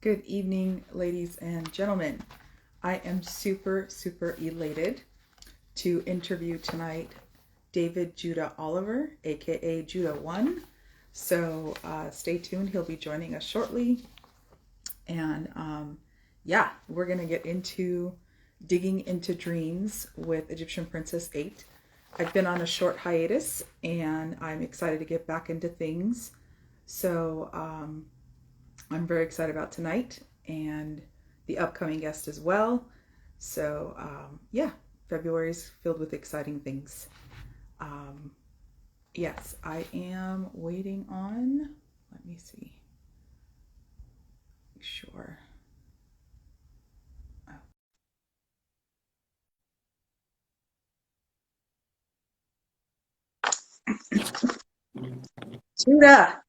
Good evening, ladies and gentlemen. I am super elated to interview tonight David Judah Oliver, aka Judah One. So stay tuned. He'll be joining us shortly. And we're going to get into digging into dreams with Egyptian Princess 8. I've been on a short hiatus and I'm excited to get back into things. So I'm very excited about tonight and the upcoming guest as well. So February's filled with exciting things. Yes, I am waiting on, let me see, make sure. Judah,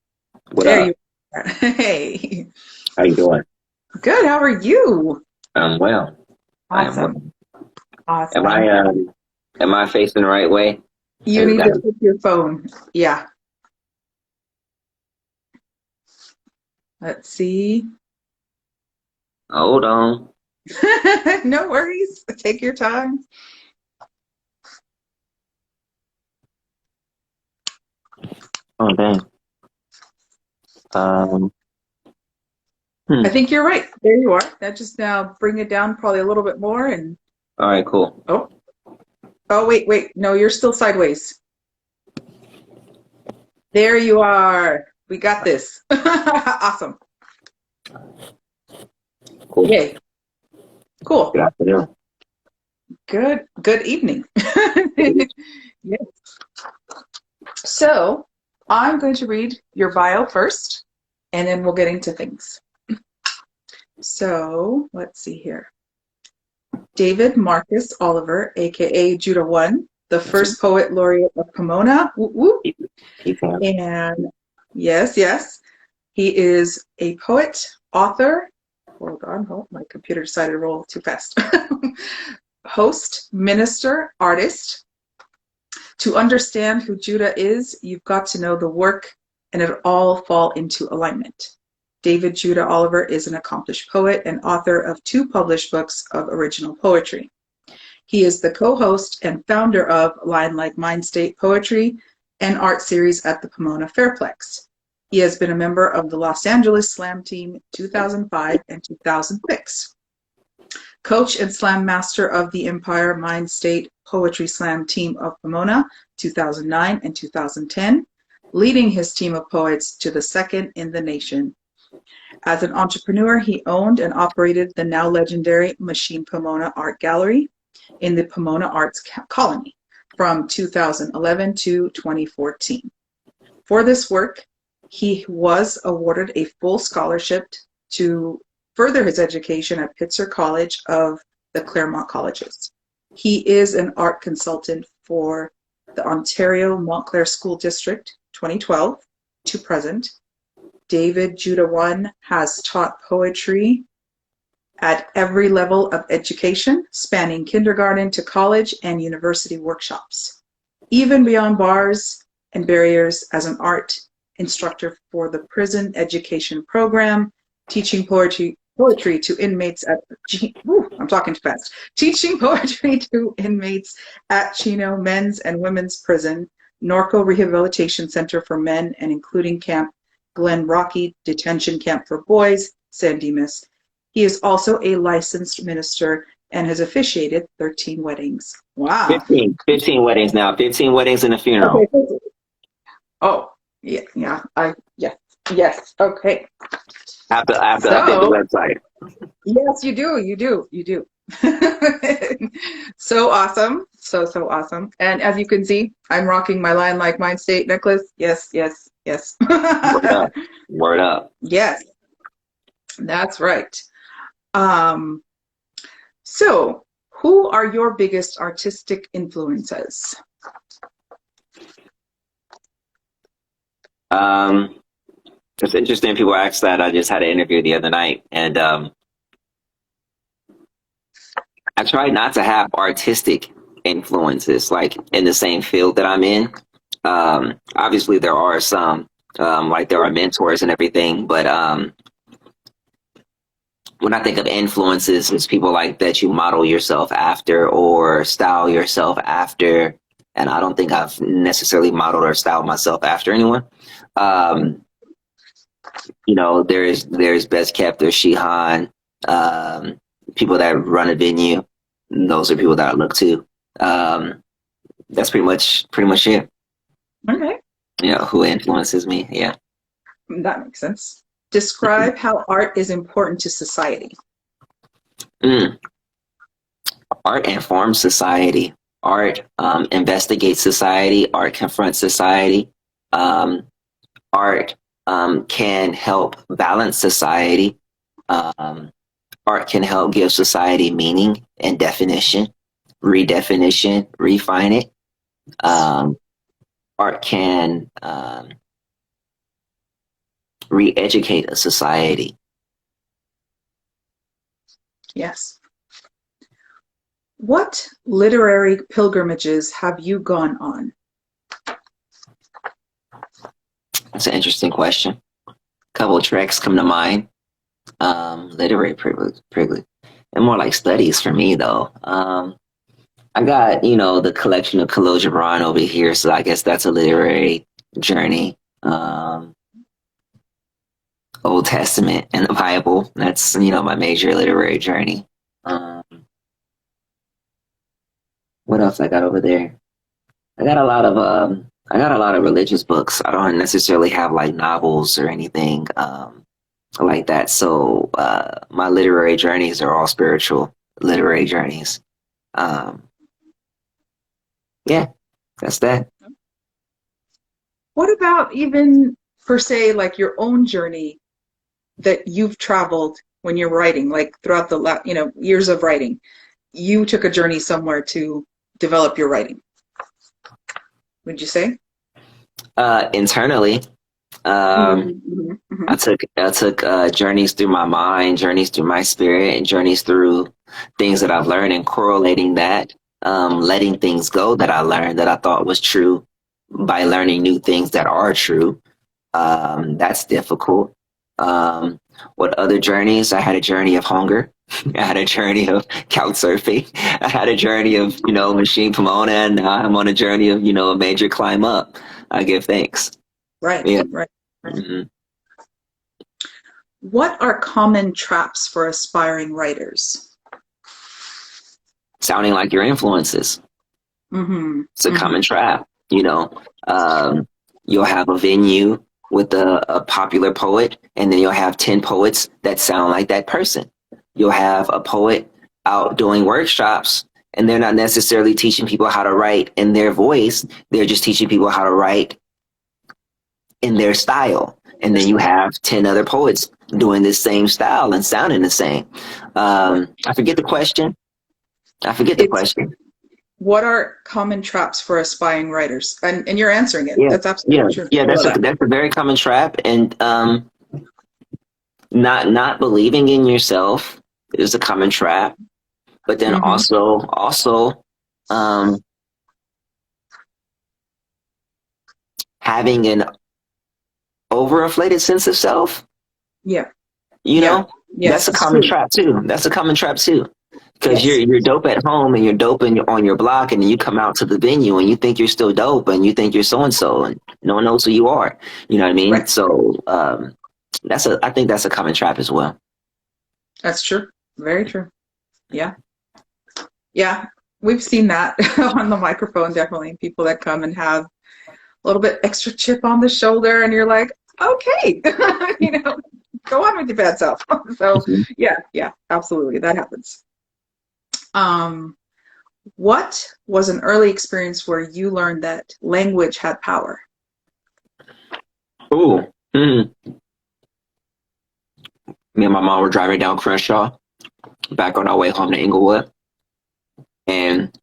What there up? you are. Hey, How you doing? good. How are you? I'm well. I am Awesome. well. Am Awesome. I facing the right way? You Has need got to pick your phone. Yeah. Let's see. hold on. No worries. Take your time. Oh dang. Um I think you're right. There you are. That just now bring it down probably a little bit more and all right, cool. oh. Oh wait. No, you're still sideways. There you are. We got this. Awesome. Cool. Yay. Cool. Good afternoon. Good evening. Yes. So I'm going to read your bio first and then we'll get into things. So let's see here. David Marcus Oliver, aka Judah One, the first Poet Laureate of Pomona. Whoop, whoop. Keep on. And yes, he is a poet, author. Hold on, my computer decided to roll too fast. Host, minister, artist. To understand who Judah is, you've got to know the work and it all fall into alignment. David Judah Oliver is an accomplished poet and author of 2 published books of original poetry. He is the co-host and founder of Line Like Mind State Poetry and art series at the Pomona Fairplex. He has been a member of the Los Angeles Slam Team 2005 and 2006. Coach and Slam Master of the Empire Mind State Poetry Slam Team of Pomona 2009 and 2010, leading his team of poets to the 2nd in the nation. As an entrepreneur, he owned and operated the now legendary Machine Pomona Art Gallery in the Pomona Arts Colony from 2011 to 2014. For this work, he was awarded a full scholarship to further his education at Pitzer College of the Claremont Colleges. He is an art consultant for the Ontario Montclair School District 2012 to present. David Judah One has taught poetry at every level of education, spanning kindergarten to college and university workshops, even beyond bars and barriers as an art instructor for the prison education program, teaching poetry to inmates at I'm talking too fast. Teaching poetry to inmates at Chino Men's and Women's Prison, Norco Rehabilitation Center for Men, and including Camp Glen Rocky Detention Camp for Boys, San Dimas. He is also a licensed minister and has officiated 13 weddings. Wow. 15 weddings now. 15 weddings and a funeral. Okay. Oh, yeah. Yes. Okay. I have to update the website. Yes, you do. So awesome. So awesome. And as you can see, I'm rocking my Line Like Mind State necklace. Yes. Word up. Yes, that's right. So who are your biggest artistic influences? It's interesting people ask that. I just had an interview the other night, and I try not to have artistic influences like in the same field that I'm in. Obviously there are some, like there are mentors and everything, but when I think of influences, it's people like that you model yourself after or style yourself after. And I don't think I've necessarily modeled or styled myself after anyone. Um, there's Best Kept, there's Shihan, um, people that run a venue. Those are people that I look to. That's pretty much it. Okay, Who influences me. Yeah. that makes sense. Describe how art is important to society. Mm. Art informs society. Art investigates society. Art confronts society. Um, art can help balance society. Um, art can help give society meaning and definition, redefinition, refine it. Um, art can re-educate a society. Yes. What literary pilgrimages have you gone on? That's an interesting question. A couple of treks come to mind. Literary privilege, and more like studies for me though. I got the collection of Khalil Gibran over here, so I guess that's a literary journey. Old Testament and the Bible. That's my major literary journey. Um, what else I got over there? I got a lot of religious books. I don't necessarily have like novels or anything like that. So my literary journeys are all spiritual literary journeys. Um, yeah, that's that. What about even for say like your own journey that you've traveled when you're writing, like throughout the years of writing? You took a journey somewhere to develop your writing. Would you say? Internally, um, Mm-hmm. I took journeys through my mind, journeys through my spirit, and journeys through things that I've learned and correlating that, letting things go that I learned that I thought was true by learning new things that are true. That's difficult. Um, what other journeys? I had a journey of hunger. I had a journey of couch surfing. I had a journey of, machine Pomona, and now I'm on a journey of, a major climb up. I give thanks. Right, Yeah. right. hmm What are common traps for aspiring writers? Sounding like your influences. Mm-hmm. It's a Mm-hmm. common trap. Um, you'll have a venue with a popular poet, and then you'll have 10 poets that sound like that person. You'll have a poet out doing workshops, and they're not necessarily teaching people how to write in their voice. They're just teaching people how to write in their style. And then you have 10 other poets doing this same style and sounding the same. I forget the question. I forget the It's question. what are common traps for aspiring writers? And you're answering it. Yeah, That's yeah, absolutely true. yeah. I love That's a that. that's a very common trap, and not believing in yourself is a common trap. But then Mm-hmm. also um, having an overinflated sense of self. Yeah. You Yeah. know, that's Yes, a it's common true. trap too. That's a common trap too. Because you're Yes. you're dope at home and you're dope on your block, and then you come out to the venue and you think you're still dope and you think you're so and so, and no one knows who you are. You know what I mean? Right. So I think that's a common trap as well. That's true. Very true. Yeah. Yeah. We've seen that on the microphone, definitely. People that come and have a little bit extra chip on the shoulder, and you're like, okay, go on with your bad self. So, Mhm. yeah, absolutely. That happens. Um, what was an early experience where you learned that language had power? Ooh. Me and my mom were driving down Crenshaw back on our way home to Inglewood, and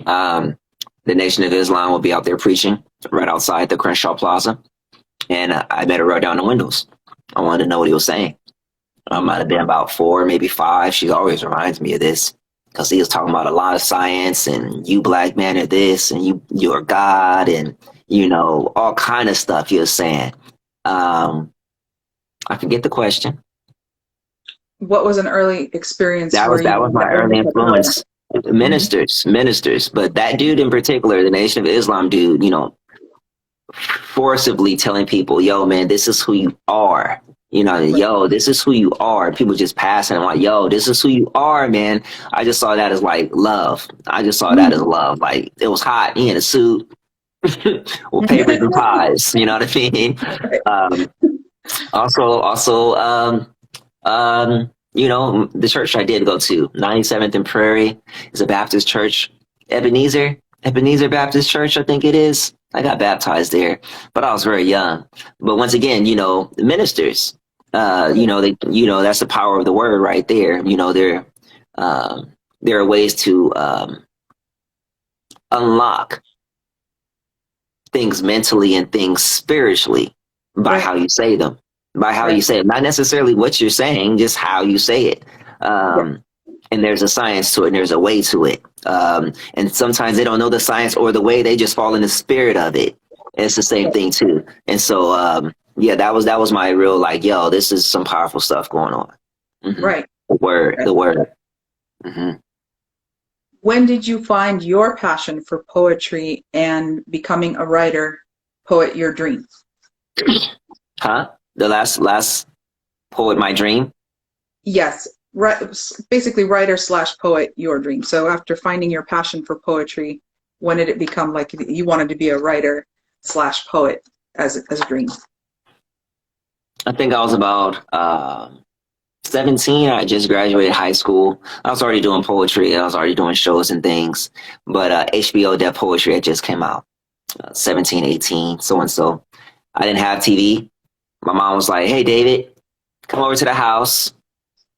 um, the Nation of Islam will be out there preaching right outside the Crenshaw Plaza. And I met her right down the windows. I wanted to know what he was saying. I might have been about 4, maybe 5. She always reminds me of this because he was talking about a lot of science and you black man are this and you're God and all kind of stuff he was saying. I forget the question. what was an early experience That where was you my early met the poet? influence. Hmm. Ministers. But that dude in particular, the Nation of Islam dude, forcibly telling people, yo, man, this is who you are. Right. Yo, this is who you are. People just passing and like, yo, this is who you are, man. I just saw that as like love. I just saw that as Mm. love. Like it was hot. He in a suit with papers and pies. You know what I mean? Right. Um, the church I did go to, 97th and Prairie, is a Baptist church. Ebenezer Baptist Church, I think it is. I got baptized there, but I was very young. But once again, the ministers, that's the power of the word right there. Um, there are ways to unlock things mentally and things spiritually by Right. how you say them, by how you Right. say it, not necessarily what you're saying, just how you say it. Yeah. And there's a science to it and there's a way to it. And sometimes they don't know the science or the way, they just fall in the spirit of it. And it's the same thing too. And so, yeah, that was my real like, yo, this is some powerful stuff going on. Hmm. Right. The Right. word. Hmm. When did you find your passion for poetry and becoming a writer, poet your dream? Huh? The last poet, my dream. Yes, right, basically writer slash poet your dream. So after finding your passion for poetry, when did it become like you wanted to be a writer slash poet as a dream? I think I was about 17. I just graduated high school. I was already doing poetry. I was already doing shows and things. But HBO Deaf Poetry had just came out, 17, 18, so and so. I didn't have TV. My mom was like, hey, David, come over to the house.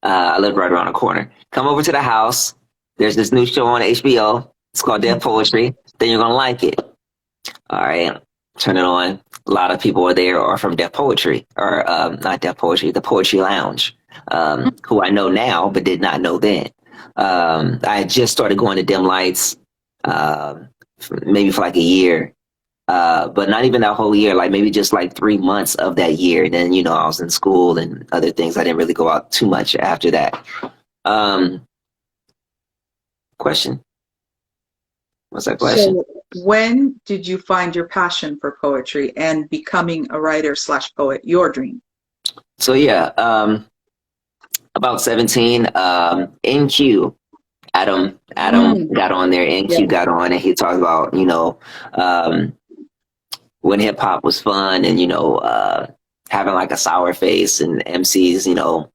I lived right around the corner. Come over to the house. There's this new show on HBO. It's called Deaf Poetry. Then you're going to like it. All right, turn it on. A lot of people are there are from Deaf Poetry, or not Deaf Poetry, the Poetry Lounge, who I know now but did not know then. I had just started going to Dim Lights, maybe for like a year, but not even that whole year. Like maybe just like 3 months of that year. And then I was in school and other things. I didn't really go out too much after that. Um, Question? What's that question? So when did you find your passion for poetry and becoming a writer slash poet your dream? So yeah, about 17. NQ Adam Mm, got on there. yeah. NQ got on, and he talked about um, when hip hop was fun, and having like a sour face and MCs,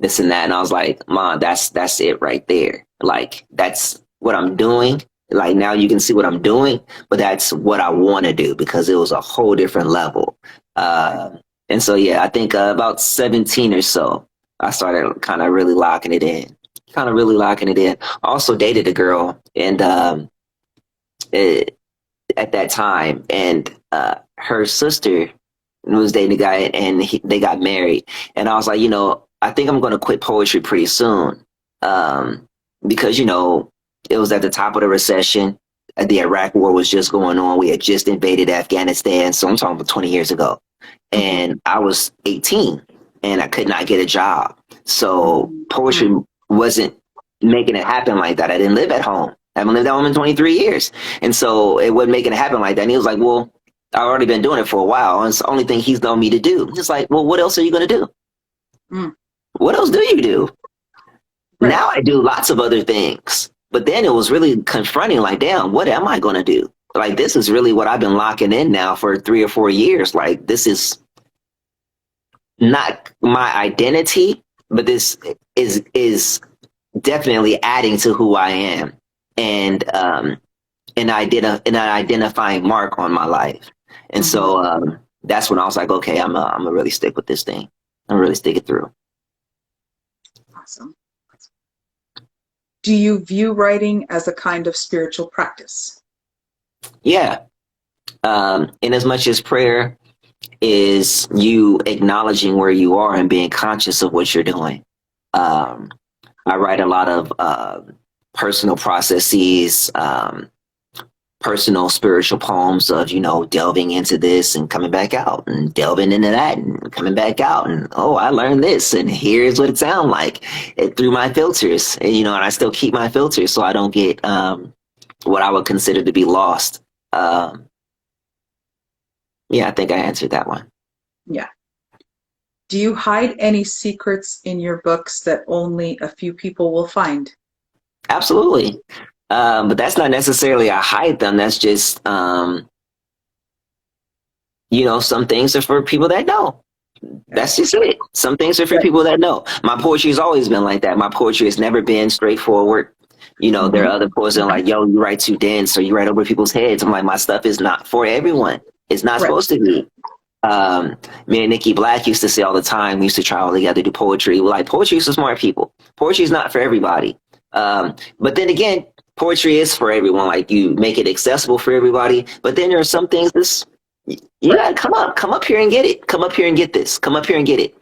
this and that. And I was like, Mom, that's it right there. Like that's what I'm doing. Like now you can see what I'm doing, but that's what I want to do because it was a whole different level. And so yeah, I think about 17 or so, I started kind of really locking it in. Kind of really locking it in. I also dated a girl, and it, at that time, and her sister was dating a guy, and they got married. And I was like, I think I'm going to quit poetry pretty soon, because it was at the top of the recession. The Iraq War was just going on. We had just invaded Afghanistan, so I'm talking about 20 years ago, Mhm. and I was 18, and I could not get a job. So poetry Mhm. wasn't making it happen like that. I didn't live at home. I haven't lived at home in 23 years. And so it wasn't making it happen like that. And he was like, well, I've already been doing it for a while. And it's the only thing he's known me to do. It's like, well, what else are you going to do? Mm. What else do you do? Right. Now I do lots of other things. But then it was really confronting, like, damn, what am I going to do? Like, this is really what I've been locking in now for 3 or 4 years. Like, this is not my identity, but this is definitely adding to who I am, and an identifying mark on my life. And Hmm. so that's when I was like, okay, I'm gonna really stick with this thing. I'm really stick it through. Awesome. Do you view writing as a kind of spiritual practice? Yeah. In as much as prayer is you acknowledging where you are and being conscious of what you're doing. Um, I write a lot of personal processes, personal spiritual poems of, delving into this and coming back out and delving into that and coming back out. And, oh, I learned this and here's what it sounds like through my filters. And I still keep my filters so I don't get what I would consider to be lost. Yeah, I think I answered that one. Yeah. Do you hide any secrets in your books that only a few people will find? Absolutely. But that's not necessarily I hide them. That's just, some things are for people that know. That's just it. Some things are for people that know. My poetry has always been like that. My poetry has never been straightforward. There are other poets that are like, yo, you write too dense or you write over people's heads. I'm like, my stuff is not for everyone. It's not supposed to be. Me and Nikki Black used to say all the time, we used to travel together, do poetry. We're like, poetry is for smart people. Poetry is not for everybody. But then again, poetry is for everyone. Like, you make it accessible for everybody. But then there are some things you gotta come up here and get it. Come up here and get this. Come up here and get it.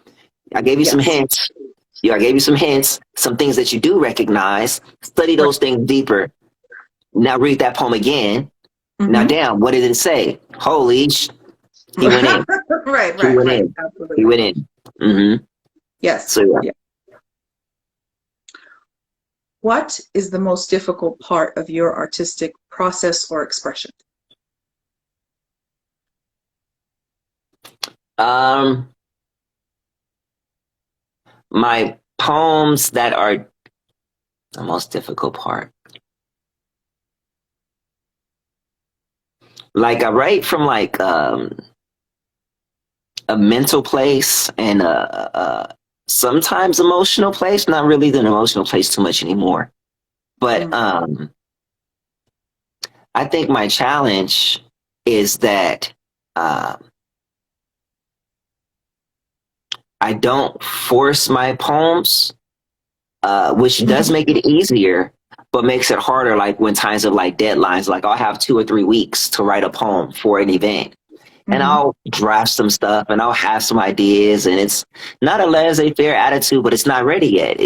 I gave you some hints. I gave you some hints, some things that you do recognize. Study those things deeper. Now read that poem again. Now, damn, what did it say? Holy he went in. Right. In. Absolutely. He went in. Mm-hmm. Yes. So, yeah. What is the most difficult part of your artistic process or expression? My poems that are the most difficult part. Like, I write from like a mental place and sometimes emotional place. Not really the emotional place too much anymore. But I think my challenge is that I don't force my poems, which does make it easier, but makes it harder. Like when times of like deadlines, like I'll have 2 or 3 weeks to write a poem for an event. And I'll draft some stuff and I'll have some ideas, and it's not a laissez-faire attitude, but it's not ready yet.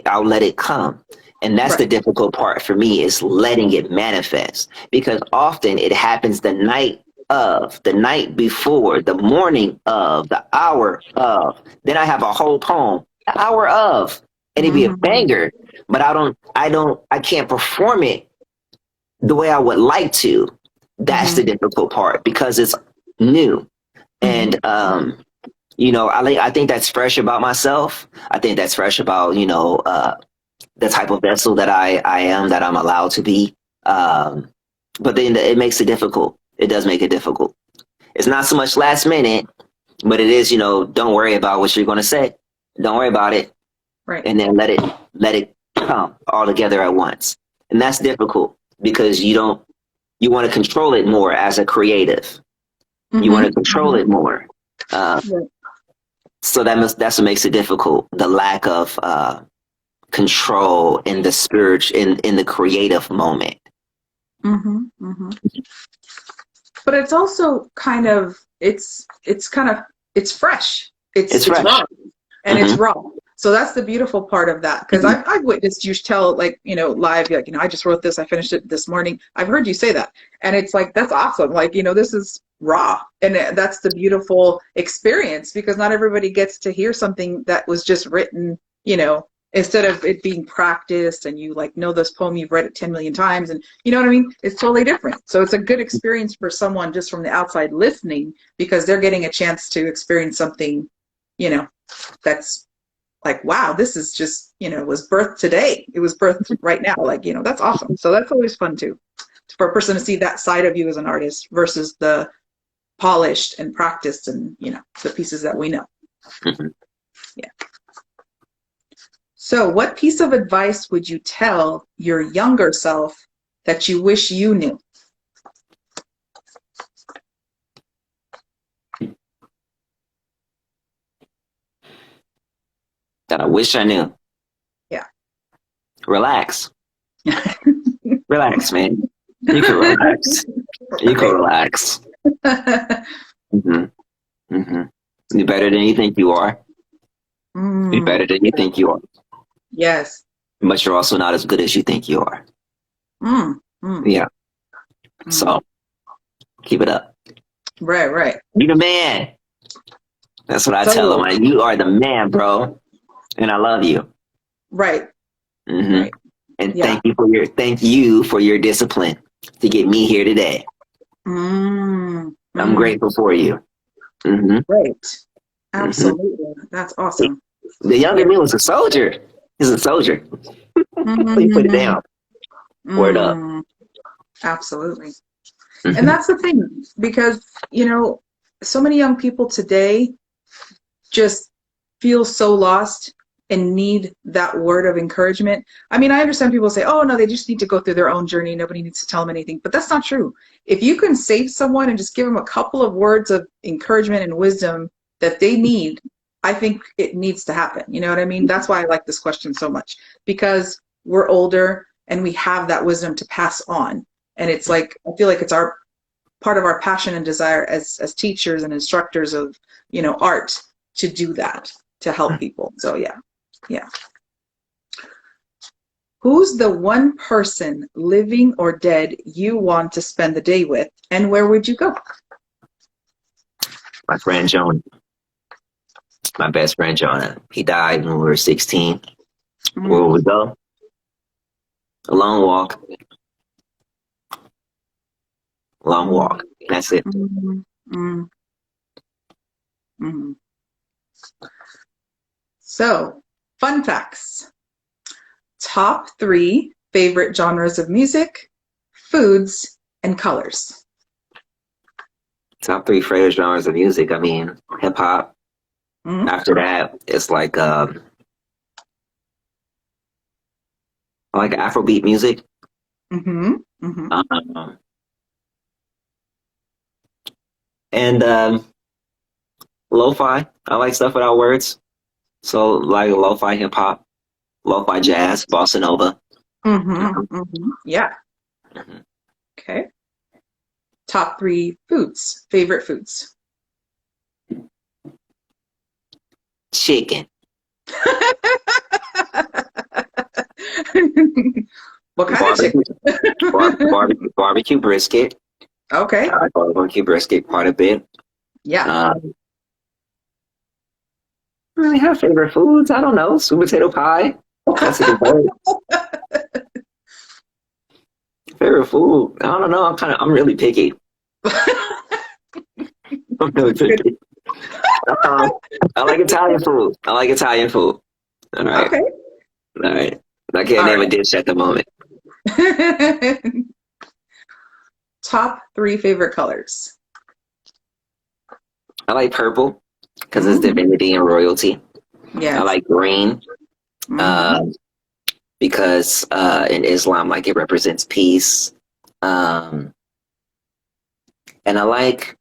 I'll let it come. And that's the difficult part for me, is letting it manifest, because often it happens the night of, the night before, the morning of, the hour of. Then I have a whole poem, the hour of, and it'd be a banger, but I can't perform it the way I would like to. That's the difficult part, because it's new. And I think that's fresh about myself. I think that's fresh about the type of vessel that I am, that I'm allowed to be. But then it makes it difficult. It does make it difficult. It's not so much last minute, but it is, don't worry about what you're going to say. Don't worry about it. Right. And then let it come all together at once. And that's difficult, because you want to control it more as a creative. You want to control it more. So that's what makes it difficult. The lack of control in the spirit, in the creative moment. But it's also kind of, it's fresh. It's fresh. raw. And it's raw. So that's the beautiful part of that. Because I've witnessed you tell, like, live, like, I just wrote this, I finished it this morning. I've heard you say that. And it's like, that's awesome. Like, this is raw. And that's the beautiful experience, because not everybody gets to hear something that was just written, instead of it being practiced and you know this poem, you've read it 10 million times, and you know what I mean? It's totally different. So it's a good experience for someone just from the outside listening, because they're getting a chance to experience something, that's like, wow, this is just, was birthed today. It was birthed right now. Like, that's awesome. So that's always fun too, for a person to see that side of you as an artist versus the polished and practiced and, the pieces that we know. Yeah. So what piece of advice would you tell your younger self that you wish you knew? That I wish I knew. Yeah. Relax. Relax, man. You can relax. You can relax. You're better than you think you are. You're better than you think you are. Yes. But you're also not as good as you think you are. Yeah. Mm. So keep it up. Right, right. You the man. That's what I tell them. Totally. Like, you are the man, bro, and I love you. Right, Hmm. right. And Yeah. thank you for your discipline to get me here today. Mm, I'm mm. grateful for you. Hmm. Right. Hmm. Absolutely. That's awesome. The younger Yeah. me was a soldier. He's a soldier. He put it Mm, down. Word up. mm. Absolutely. And Hmm. that's the thing, because, so many young people today just feel so lost and need that word of encouragement. I mean, I understand people say, oh, no, they just need to go through their own journey. Nobody needs to tell them anything. But that's not true. If you can save someone and just give them a couple of words of encouragement and wisdom that they need, I think it needs to happen. You know what I mean? That's why I like this question so much, because we're older and we have that wisdom to pass on. And it's like, I feel like it's our part of our passion and desire as teachers and instructors of, art, to do that, to help people. So yeah. Yeah. Who's the one person, living or dead, you want to spend the day with, and where would you go? My friend Jonah, my best friend Jonah. He died when we were 16. Where Mm, would we go? A long walk. Long mm, walk. That's it. mm, mm, mm. So, fun facts. Top three favorite genres of music, foods, and colors. Top three favorite genres of music. I mean, hip hop. Mm, After that, it's like Afrobeat music. mm-hmm, mm-hmm. Um, and lo-fi. I like stuff without words. So like lo-fi hip hop, lo-fi jazz, bossa nova. Mm-hmm, Mhm. mm-hmm. Yeah. Mhm. Okay. Top three foods, favorite foods. Chicken, What kind of chicken? barbecue, barbecue brisket. Okay. I like barbecue brisket quite a bit. Yeah. Um, I really have favorite foods. I don't know. Sweet potato pie. That's a dessert. Favorite food. I don't know. I'm really picky. I'm really picky. Um, I like Italian food. I like Italian food. All right. Okay. All right. I can't All name a right. dish at the moment. Top three favorite colors. I like purple because it's Mm, divinity and royalty. I yes. like green Mm-hmm. uh, because in Islam, like it represents peace. Um, and I like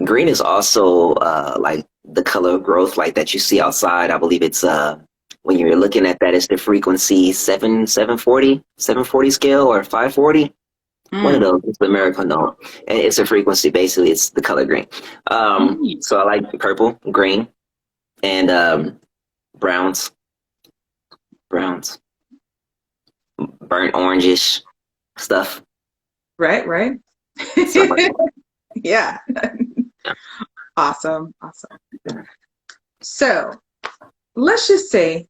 green is also like the color of growth, like that you see outside. I believe it's when you're looking at that, it's the frequency 740 scale or 540. One of Mm, those. It's the miracle note, and it's a frequency. Basically, it's the color green. mm. So I like purple, green, and browns, browns, burnt orangish stuff. Right, right. Stuff like Yeah. that. Awesome. Awesome. So let's just say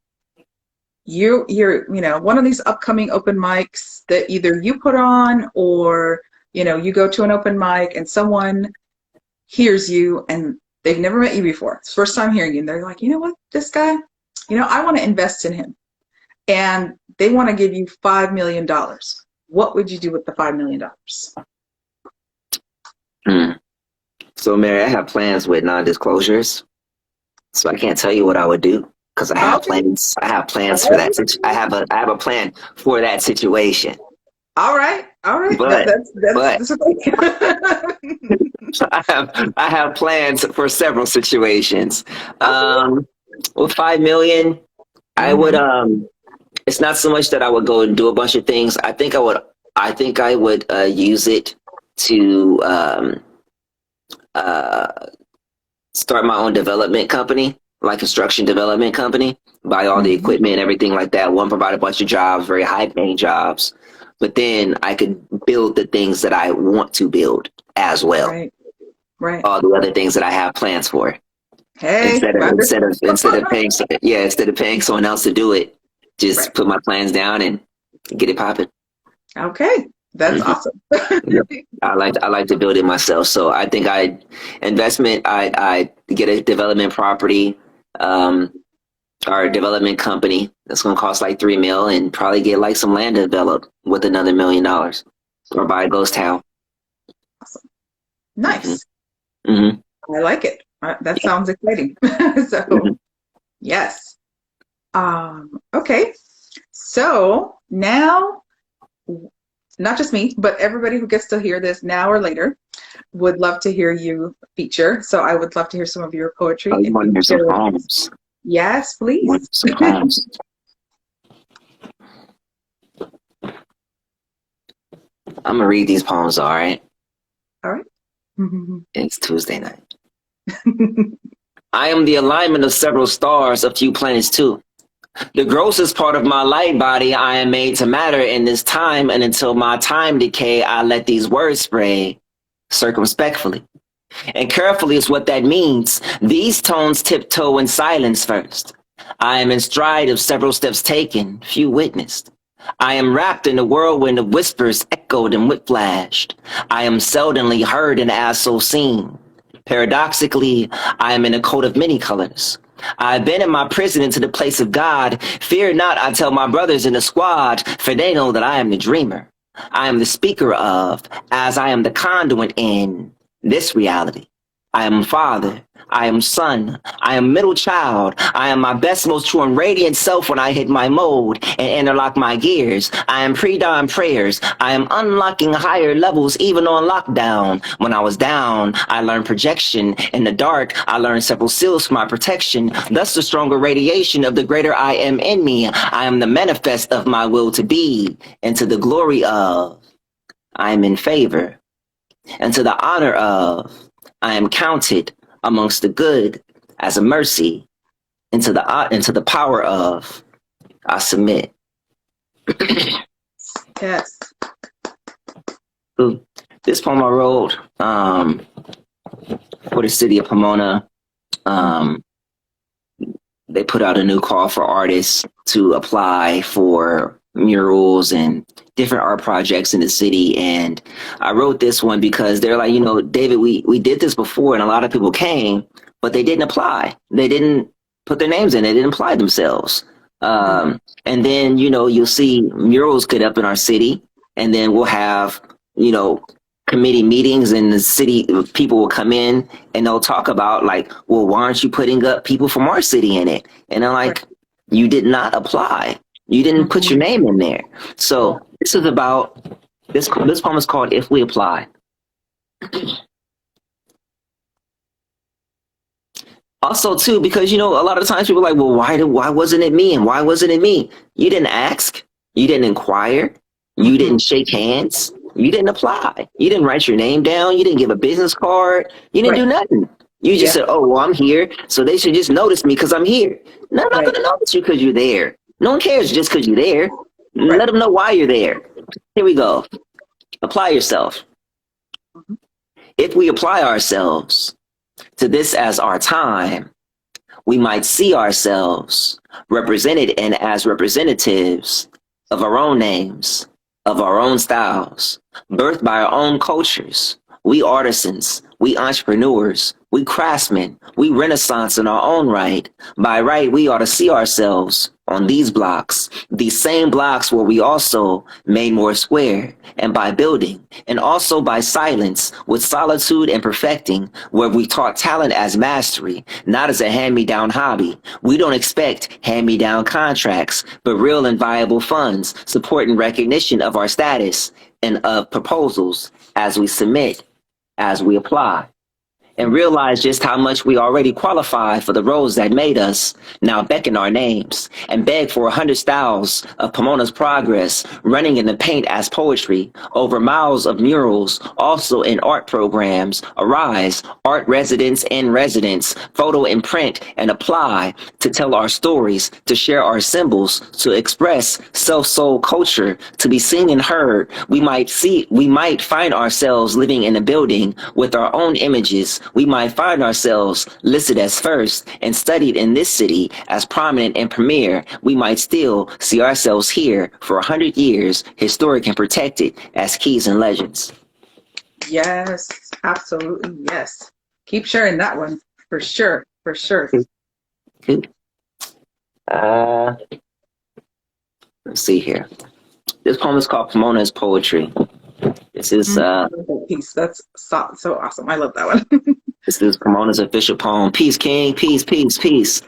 you're one of these upcoming open mics that either you put on, or you go to an open mic and someone hears you and they've never met you before. It's first time hearing you, and they're like, you know what, this guy, I want to invest in him, and they want to give you $5 million. What would you do with the $5 million? Hmm. So, Mary, I have plans with non-disclosures, so I can't tell you what I would do because I have Okay. plans. I have plans for that. All I have a plan for that situation. right. All right. That, But that's that's but that's okay. I have plans for several situations. Okay. With 5 million, I would Mm-hmm. it's not so much that I would go and do a bunch of things. I think I would use it to uh start my own development company, like construction development company, buy all the Mm-hmm. equipment and everything like that. One, provide a bunch of jobs, very high paying jobs. but then I could build the things that I want to build as well. Right. Right. All the other things that I have plans for. Hey, Instead of paying someone else to do it, just right. put my plans down and get it popping. Okay. That's Mm-hmm. awesome. Yep. I like to build it myself. So I think I get a development property, or a development company that's gonna cost like $3 million, and probably get like some land developed with another $1 million, or buy a ghost town. Awesome. Nice. Mm-hmm. I like it. That sounds exciting. So, Mm-hmm. yes. Okay. So now, not just me, but everybody who gets to hear this now or later would love to hear you feature. So I would love to hear some of your poetry. You want to hear some poems? Yes, please. Some poems. I'm gonna read these poems. All right. All right. It's Tuesday night. I am the alignment of several stars, a few planets too. The grossest part of my light body, I am made to matter in this time, and until my time decay, I let these words spray circumspectfully. And carefully is what that means. These tones tiptoe in silence first. I am in stride of several steps taken, few witnessed. I am wrapped in the whirlwind of whispers echoed and whiplashed. I am seldomly heard and as so seen. Paradoxically, I am in a coat of many colors. I have been in my prison into the place of God. Fear not, I tell my brothers in the squad, for they know that I am the dreamer. I am the speaker of, as I am the conduit in, this reality. I am father. I am son. I am middle child. I am my best, most true and radiant self when I hit my mode and interlock my gears. I am pre-dawn prayers. I am unlocking higher levels even on lockdown. When I was down, I learned projection. In the dark, I learned several seals for my protection. Thus the stronger radiation of the greater I am in me. I am the manifest of my will to be, and to the glory of, I am in favor, and to the honor of, I am counted amongst the good as a mercy, into the power of, I submit. Yes. So this poem I wrote for the city of Pomona. They put out a new call for artists to apply for murals and different art projects in the city, and I wrote this one because they're like, David, we did this before and a lot of people came, but they didn't apply. They didn't put their names in. They didn't apply themselves. And then you'll see murals get up in our city, and then we'll have committee meetings, and the city people will come in and they'll talk about like, well, why aren't you putting up people from our city in it? And I'm like, you did not apply. You didn't put your name in there. So this is about, this poem is called If We Apply. Also too, because a lot of times people are like, well, why wasn't it me? And why wasn't it me? You didn't ask, you didn't inquire, you didn't shake hands, you didn't apply, you didn't write your name down, you didn't give a business card, you didn't do nothing. You just said, oh, well, I'm here, so they should just notice me because I'm here. No, I'm not going to notice you because you're there. No one cares just because you're there. Let them know why you're there. Here we go. Apply yourself. If we apply ourselves to this as our time, we might see ourselves represented and as representatives of our own names, of our own styles, birthed by our own cultures. We artisans, we entrepreneurs, we craftsmen, we renaissance in our own right. By right, we ought to see ourselves on these blocks, these same blocks where we also made more square, and by building, and also by silence, with solitude and perfecting, where we taught talent as mastery, not as a hand-me-down hobby. We don't expect hand-me-down contracts, but real and viable funds, support and recognition of our status, and of proposals as we submit, as we apply. and realize just how much we already qualify for the roles that made us, now beckon our names and beg for 100 styles of Pomona's progress, running in the paint as poetry over miles of murals, also in art programs. Arise, art residents and residents, photo and print and apply to tell our stories, to share our symbols, to express self-soul culture, to be seen and heard. We might find ourselves living in a building with our own images. We might find ourselves listed as first and studied in this city as prominent and premier. We might still see ourselves here for 100 years, historic and protected as keys and legends. Yes, absolutely. Yes. Keep sharing that one for sure. For sure. Good. Let's see here. This poem is called Pomona's Poetry. This is piece. That's so awesome. I love that one. This is Pomona's official poem. Peace, King. Peace, peace, peace.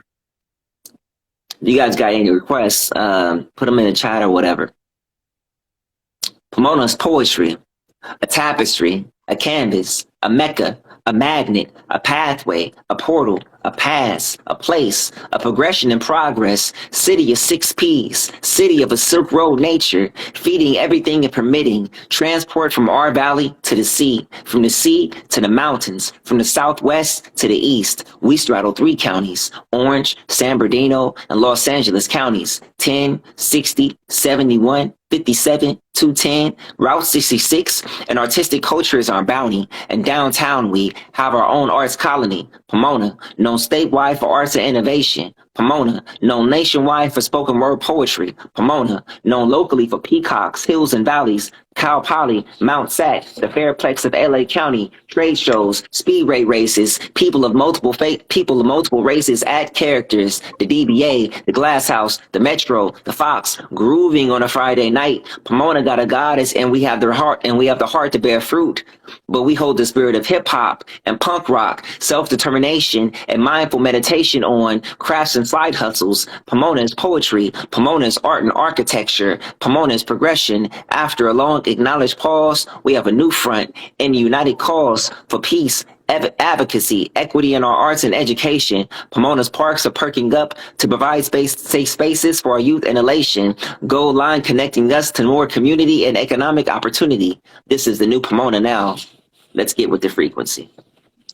If you guys got any requests, put them in the chat or whatever. Pomona's poetry, a tapestry, a canvas, a mecca, a magnet, a pathway, a portal, a pass, a place, a progression in progress, city of 6 P's, city of a Silk Road nature, feeding everything and permitting, transport from our valley to the sea, from the sea to the mountains, from the southwest to the east. We straddle 3 counties, Orange, San Bernardino, and Los Angeles counties, 10, 60, 71, 57, 210, Route 66, and artistic culture is our bounty. And downtown we have our own arts colony, Pomona, known statewide for arts and innovation. Pomona, known nationwide for spoken word poetry. Pomona, known locally for peacocks, hills and valleys, Cal Poly, Mount Sac, the Fairplex of LA County, trade shows, speedway races, people of multiple races, add characters, the DBA, the Glass House, the Metro, the Fox, grooving on a Friday night. Pomona got a goddess, and we have the heart to bear fruit. But we hold the spirit of hip hop and punk rock, self-determination and mindful meditation on crafts and side hustles. Pomona's poetry, Pomona's art and architecture, Pomona's progression. After a long acknowledged pause, we have a new front and a united cause for peace, advocacy, equity in our arts and education. Pomona's parks are perking up to provide safe spaces for our youth and elation. Gold line connecting us to more community and economic opportunity. This is the new Pomona now. Let's get with the frequency.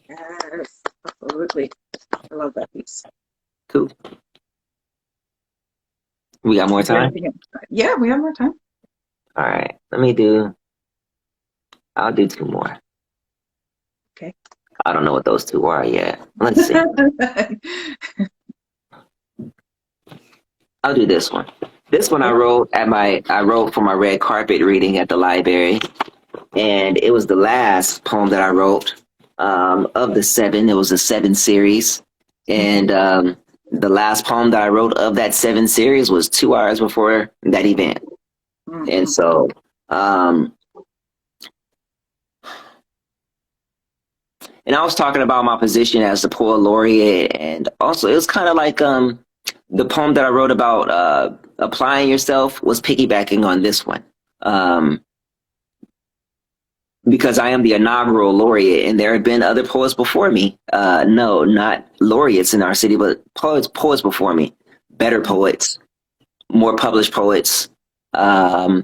Yes, absolutely. I love that piece. Cool. We got more time? Yeah, we have more time. All right. I'll do 2 more. Okay. I don't know what those 2 are yet. Let's see. I'll do this one. This one I wrote for my red carpet reading at the library, and it was the last poem that I wrote of the 7. It was a 7 series, and the last poem that I wrote of that 7 series was 2 hours before that event. And so and I was talking about my position as the Poet Laureate, and also it was kind of like the poem that I wrote about applying yourself was piggybacking on this one, because I am the inaugural laureate, and there have been other poets before me. No, not laureates in our city, but poets before me, better poets, more published poets. So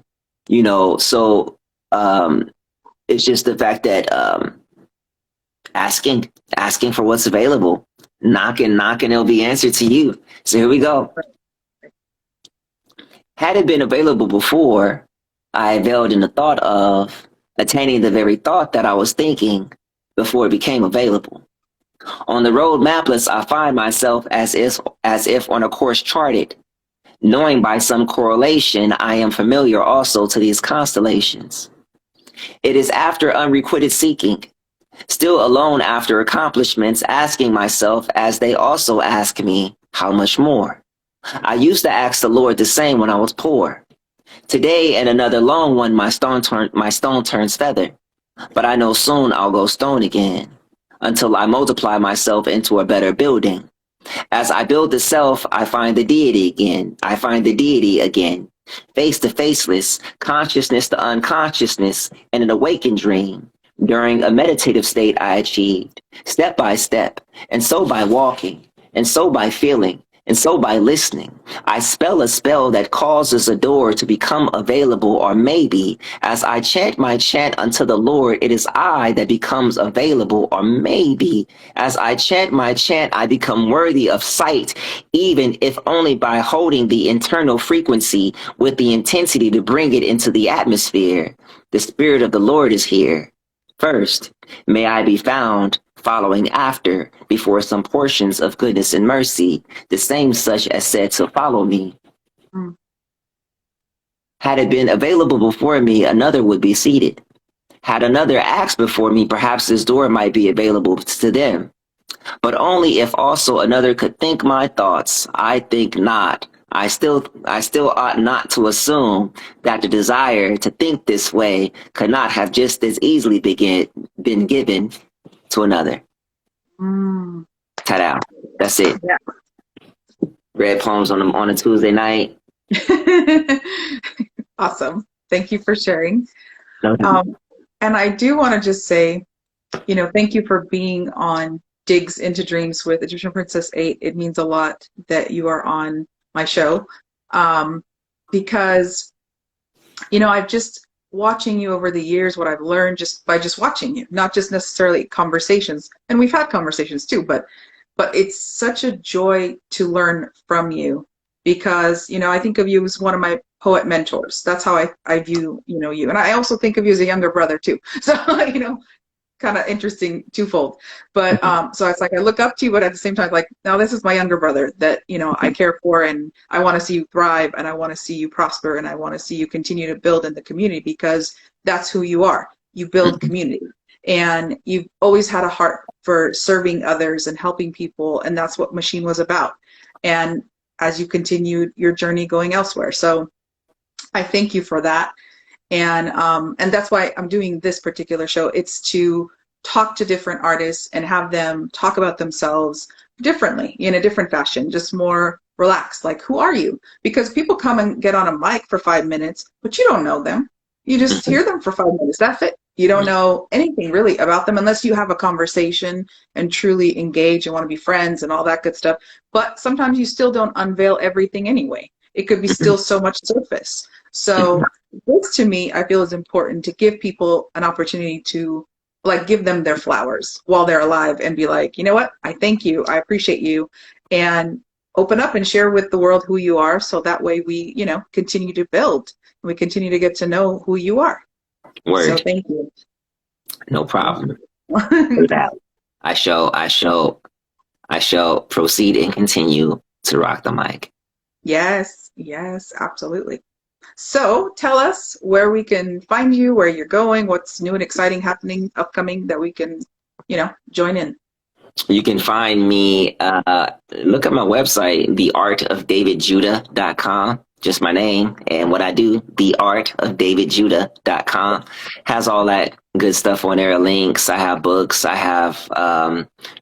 it's just the fact that asking for what's available, knocking, it'll be answered to you. So here we go. Had it been available before, I availed in the thought of attaining the very thought that I was thinking before it became available. On the road mapless, I find myself as if on a course charted, knowing by some correlation I am familiar also to these constellations. It is after unrequited seeking, still alone after accomplishments, asking myself as they also ask me, how much more? I used to ask the Lord the same when I was poor. Today, in another long one, my stone turns feather. But I know soon I'll go stone again, until I multiply myself into a better building. As I build the self, I find the deity again. Face to faceless, consciousness to unconsciousness, and an awakened dream. During a meditative state, I achieved step by step, and so by walking, and so by feeling, and so by listening. I spell a spell that causes a door to become available, or maybe as I chant my chant unto the Lord, it is I that becomes available, or maybe as I chant my chant, I become worthy of sight, even if only by holding the internal frequency with the intensity to bring it into the atmosphere. The Spirit of the Lord is here. First, may I be found following after, before some portions of goodness and mercy, the same such as said to follow me. Mm. Had it been available before me, another would be seated. Had another asked before me, perhaps this door might be available to them. But only if also another could think my thoughts. I think not. I still ought not to assume that the desire to think this way could not have just as easily been given to another. Mm. Ta-da. That's it. Yeah. Read poems on a Tuesday night. Awesome. Thank you for sharing. Okay. And I do want to just say, thank you for being on Digs into Dreams with Egyptian Princess 8. It means a lot that you are on my show, because, I've just watching you over the years, what I've learned just by just watching you, not just necessarily conversations. And we've had conversations too, but it's such a joy to learn from you, because, I think of you as one of my poet mentors. That's how I view, you. And I also think of you as a younger brother too. So, kind of interesting twofold. But so it's like I look up to you, but at the same time, like, now this is my younger brother that, I care for, and I want to see you thrive, and I want to see you prosper, and I want to see you continue to build in the community, because that's who you are. You build community, and you've always had a heart for serving others and helping people, and that's what Machine was about. And as you continued your journey going elsewhere. So I thank you for that. And that's why I'm doing this particular show. It's to talk to different artists and have them talk about themselves differently, in a different fashion, just more relaxed. Like, who are you? Because people come and get on a mic for 5 minutes, but you don't know them. You just hear them for 5 minutes. That's it. You don't know anything really about them unless you have a conversation and truly engage and want to be friends and all that good stuff. But sometimes you still don't unveil everything anyway. It could be still so much surface. So this, to me, I feel is important, to give people an opportunity to, like, give them their flowers while they're alive and be like, you know what? I thank you. I appreciate you. And open up and share with the world who you are. So that way we, continue to build, and we continue to get to know who you are. Word. So thank you. No problem. I shall proceed and continue to rock the mic. Yes, absolutely. So tell us where we can find you, where you're going, what's new and exciting happening, upcoming, that we can, join in. You can find me, look at my website, theartofdavidjudah.com, just my name and what I do. Theartofdavidjudah.com has all that good stuff on there, links. I have books, I have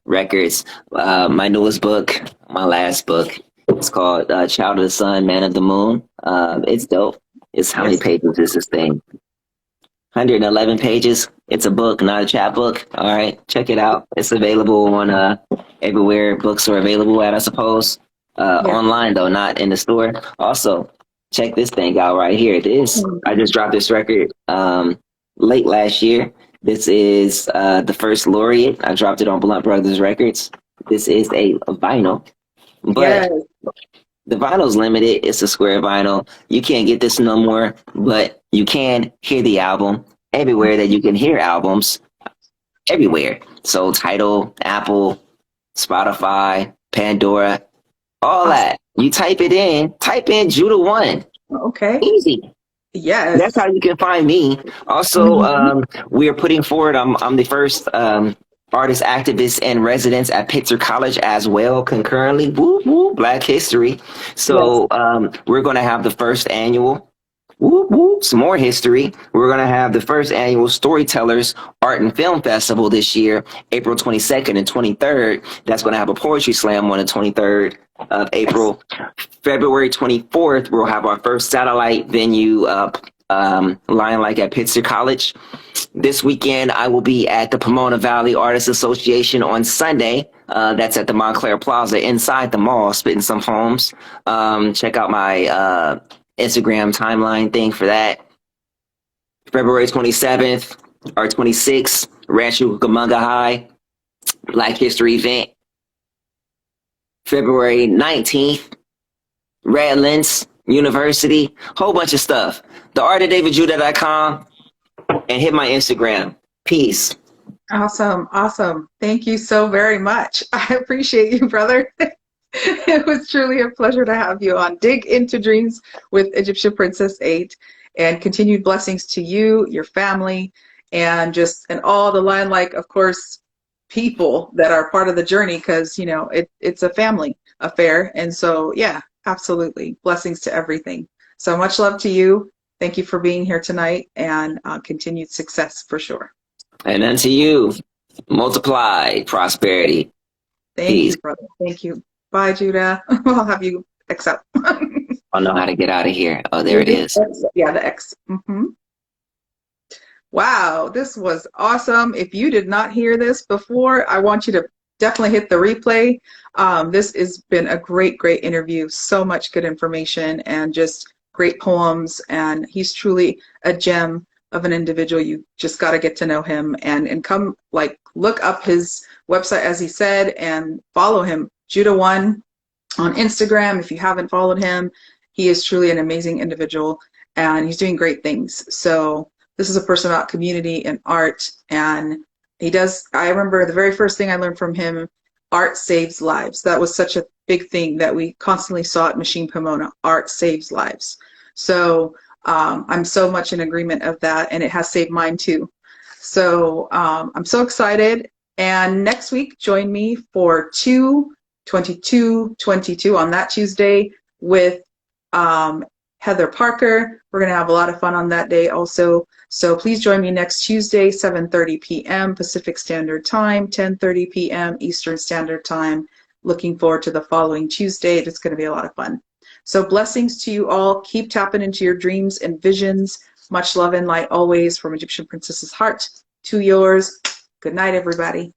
records. My newest book, my last book, it's called Child of the Sun, Man of the Moon. It's dope. It's how many pages is this thing? 111 pages. It's a book, not a chapbook. All right, check it out. It's available on everywhere books are available at, I suppose. Online though, not in the store. Also, check this thing out right here. I just dropped this record late last year. This is the first Laureate. I dropped it on Blunt Brothers Records. This is a vinyl, but the vinyl's limited. It's a square vinyl. You can't get this no more, but you can hear the album everywhere that you can hear albums, everywhere. So Tidal, Apple, Spotify, Pandora, all that. You type in Judah 1. Okay. Easy. Yes. That's how you can find me. Also, we are putting forward, I'm the first artist, activist, and residents at Pitzer College as well, concurrently. Woo, woo, Black History. So we're going to have the first annual, woo, woo, some more history. We're going to have the first annual Storytellers Art and Film Festival this year, April 22nd and 23rd. That's going to have a poetry slam on the 23rd of April. February 24th, we'll have our first satellite venue Lion Like at Pitzer College. This weekend, I will be at the Pomona Valley Artists Association on Sunday. That's at the Montclair Plaza inside the mall, spitting some poems. Check out my Instagram timeline thing for that. February 27th or 26th, Rancho Cucamonga High, Black History event. February 19th, Redlands University, whole bunch of stuff. theartofdavidjudah.com and hit my Instagram. Peace. Awesome. Awesome. Thank you so very much. I appreciate you, brother. It was truly a pleasure to have you on Dig Into Dreams with Egyptian Princess 8, and continued blessings to you, your family, and all the Lion Like, of course, people that are part of the journey, because you know it's a family affair. And so yeah, absolutely, blessings to everything. So much love to you. Thank you for being here tonight, and continued success for sure. And unto you, multiply prosperity. Thank Peace. you, brother. Thank you. Bye, Judah. I'll have you accept. I'll know how to get out of here. Oh, there it is. Yeah, the X. Wow, this was awesome. If you did not hear this before, I want you to definitely hit the replay. This has been a great, great interview. So much good information and just great poems. And he's truly a gem of an individual. You just got to get to know him and come, like, look up his website, as he said, and follow him. Judah1 on Instagram. If you haven't followed him, he is truly an amazing individual and he's doing great things. So this is a person about community and art, and I remember the very first thing I learned from him, art saves lives. That was such a big thing that we constantly saw at Machine Pomona. Art saves lives. So I'm so much in agreement of that, and it has saved mine too. So I'm so excited. And next week, join me for 2/22/22 on that Tuesday with Heather Parker. We're going to have a lot of fun on that day also. So please join me next Tuesday, 7:30 p.m. Pacific Standard Time, 10:30 p.m. Eastern Standard Time. Looking forward to the following Tuesday. It's going to be a lot of fun. So blessings to you all. Keep tapping into your dreams and visions. Much love and light always from Egyptian Princess's heart to yours. Good night, everybody.